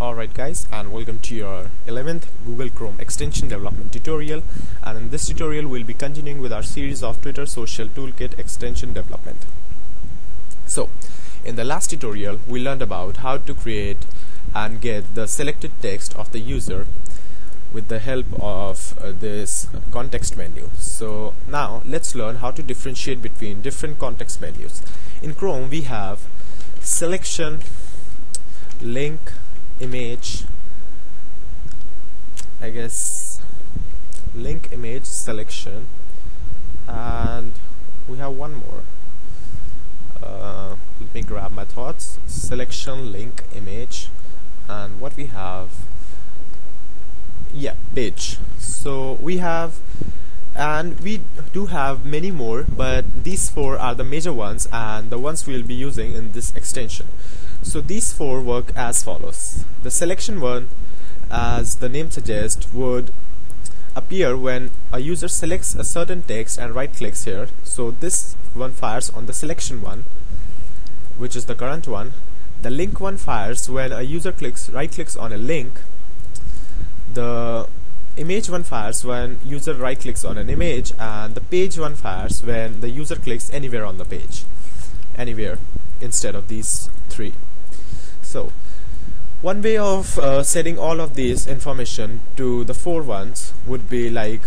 Alright guys, and welcome to your 11th Google Chrome extension development tutorial, and in this tutorial we'll be continuing with our series of Twitter Social Toolkit extension development. So in the last tutorial we learned about how to create and get the selected text of the user with the help of this context menu. So now let's learn how to differentiate between different context menus. In Chrome we have selection, link, image, I guess link, image, selection, and we have one more. Let me grab my thoughts. Selection, link, image, and what we have, yeah, page. So we have, and we do have many more, but these four are the major ones and the ones we'll be using in this extension. So these four work as follows. The selection one, as the name suggests, would appear when a user selects a certain text and right clicks here. So this one fires on the selection one, which is the current one. The link one fires when a user right clicks on a link. The image one fires when user right clicks on an image, and the page one fires when the user clicks anywhere on the page, anywhere instead of these three. So one way of setting all of these information to the four ones would be like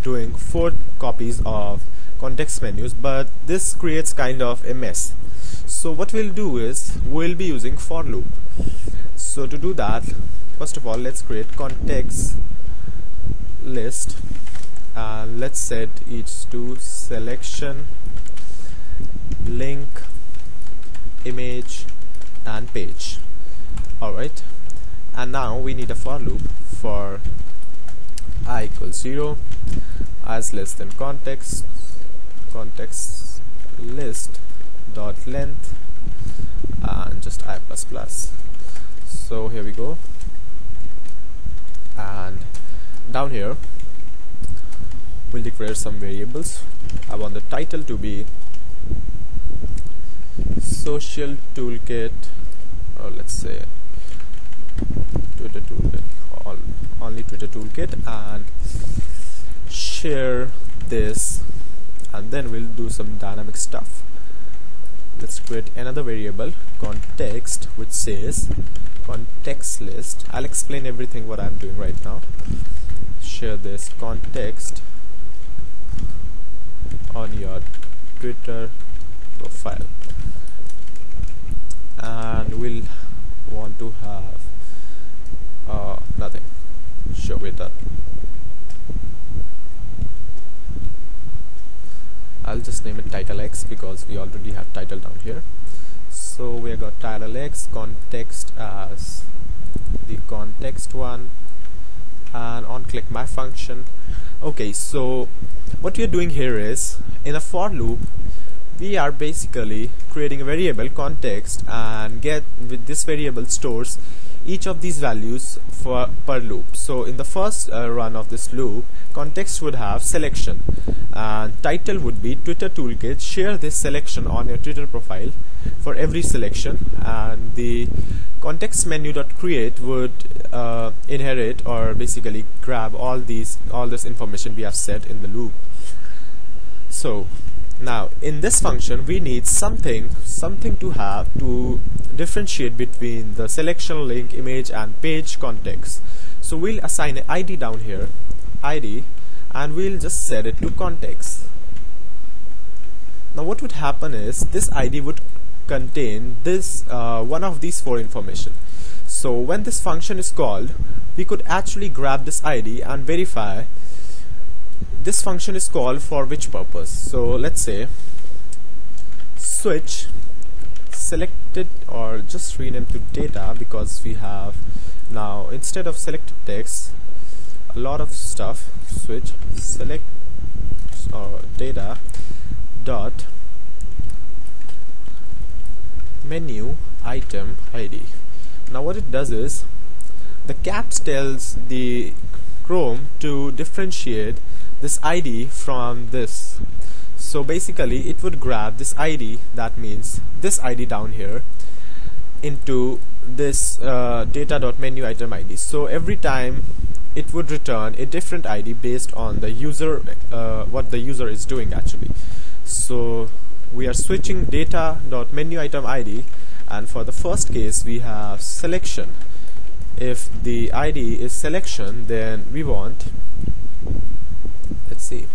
doing 4 copies of context menus, but this creates kind of a mess. So what we'll do is we'll be using for loop. So to do that, first of all, let's create context list, and let's set each to selection, link, image, and page. Alright, and now we need a for loop for I equals 0, as less than context list dot length, and just I plus plus. So here we go, and down here we'll declare some variables. I want the title to be Social Toolkit, or let's say Twitter Toolkit, only Twitter Toolkit, and share this, and then we'll do some dynamic stuff. Let's create another variable, context, which says context list. I'll explain everything what I'm doing right now. Share this context on your Twitter profile, and we'll want to have nothing. Sure, we're done. I'll just name it title X because we already have title down here. So we have got title X, context as the context one, and on click my function. Okay, so what we are doing here is, in a for loop we are basically creating a variable context, and get with this variable stores each of these values for per loop. So in the first run of this loop, context would have selection, and title would be Twitter Toolkit. Share this selection on your Twitter profile for every selection, and the context menu.create would inherit or basically grab all this information we have set in the loop. So now in this function we need something to have to differentiate between the selection, link, image, and page context. So we'll assign an ID down here, ID, and we'll just set it to context. Now what would happen is this ID would contain this one of these 4 information. So when this function is called, we could actually grab this ID and verify this function is called for which purpose. So let's say switch selected, or just rename to data, because we have now, instead of selected text, a lot of stuff. Switch select or data dot menu item ID. Now what it does is, the caps tells the Chrome to differentiate this ID from this. So basically it would grab this ID, that means this ID down here, into this data.menu item ID. So every time it would return a different ID based on the user, what the user is doing actually. So we are switching data.menu item ID, and for the first case we have selection. If the ID is selection, then we want, let's see,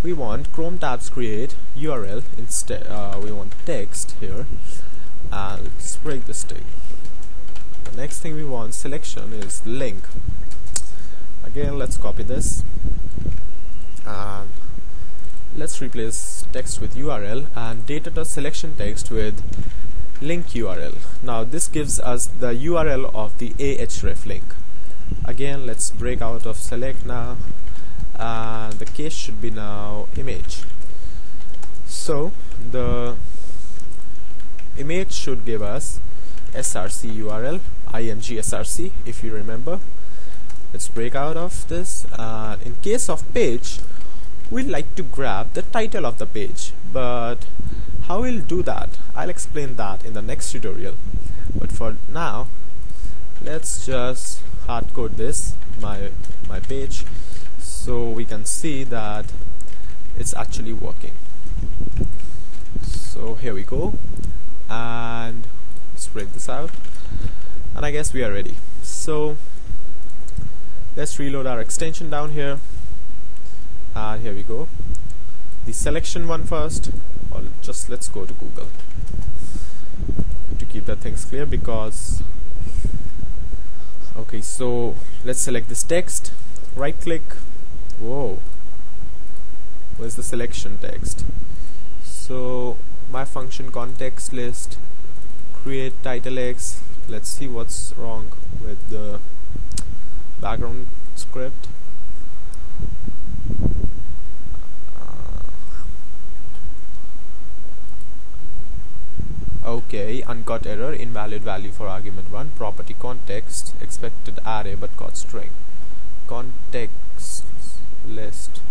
we want Chrome tabs create URL instead. We want text here, and let's break this thing. The next thing we want selection is link. Again, let's copy this and let's replace text with URL and data.selection text with link URL. Now this gives us the URL of the ahref link. Again, let's break out of select now, and the case should be now image. So the image should give us src URL, img src, if you remember. Let's break out of this. In case of page, we like to grab the title of the page, but how we'll do that, I'll explain that in the next tutorial. But for now, let's just hard code this, my page, so we can see that it's actually working. So here we go, and let's break this out, and I guess we are ready. So let's reload our extension down here, and here we go. The selection one first, or just let's go to Google to keep the things clear, because okay, so let's select this text, right click. Whoa, where's the selection text? So my function context list, create title X. Let's see what's wrong with the background script. Okay, uncaught error, invalid value for argument 1, property context, expected array but caught string, context list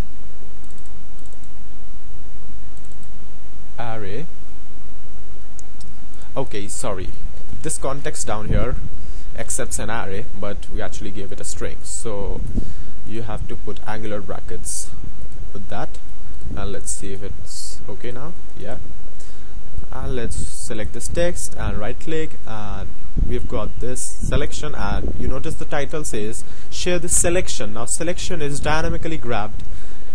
array. Okay, sorry, this context down here accepts an array, but we actually gave it a string, so you have to put angular brackets with that. And let's see if it's okay now. Yeah. And let's select this text and right click, and we've got this selection, and you notice the title says share this selection. Now selection is dynamically grabbed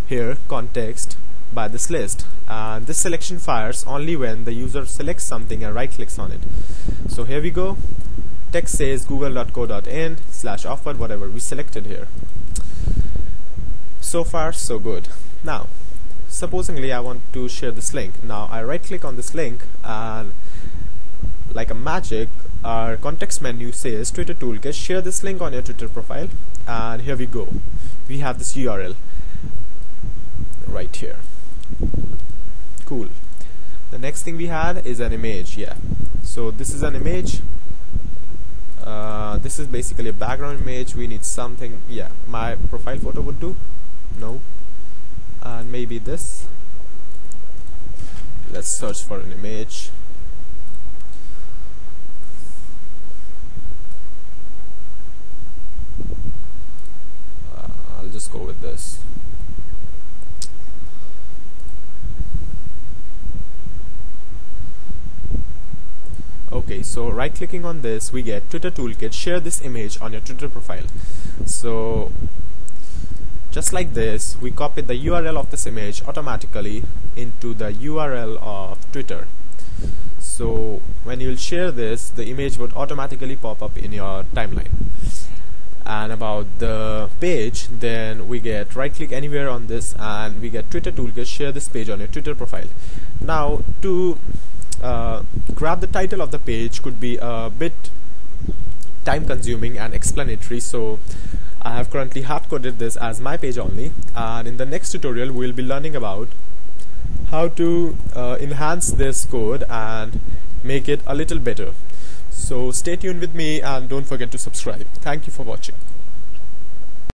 here, context, by this list, and this selection fires only when the user selects something and right clicks on it. So here we go, text says google.co.in/offered, whatever we selected here. So far so good. Now supposingly I want to share this link. Now I right click on this link, and like a magic, our context menu says Twitter Toolkit, share this link on your Twitter profile, and here we go. We have this URL right here. Cool. The next thing we had is an image. Yeah, so this is an image. This is basically a background image. We need something. Yeah, my profile photo would do. No. And maybe this. Let's search for an image. I'll just go with this. Okay, so right clicking on this, we get Twitter Toolkit, share this image on your Twitter profile. So just like this, we copy the URL of this image automatically into the URL of Twitter. So when you'll share this, the image would automatically pop up in your timeline. And about the page, then we get right click anywhere on this, and we get Twitter Toolkit, share this page on your Twitter profile. Now to grab the title of the page could be a bit time consuming and explanatory, so I have currently hard coded this as my page only, and in the next tutorial we'll be learning about how to enhance this code and make it a little better. So stay tuned with me and don't forget to subscribe. Thank you for watching.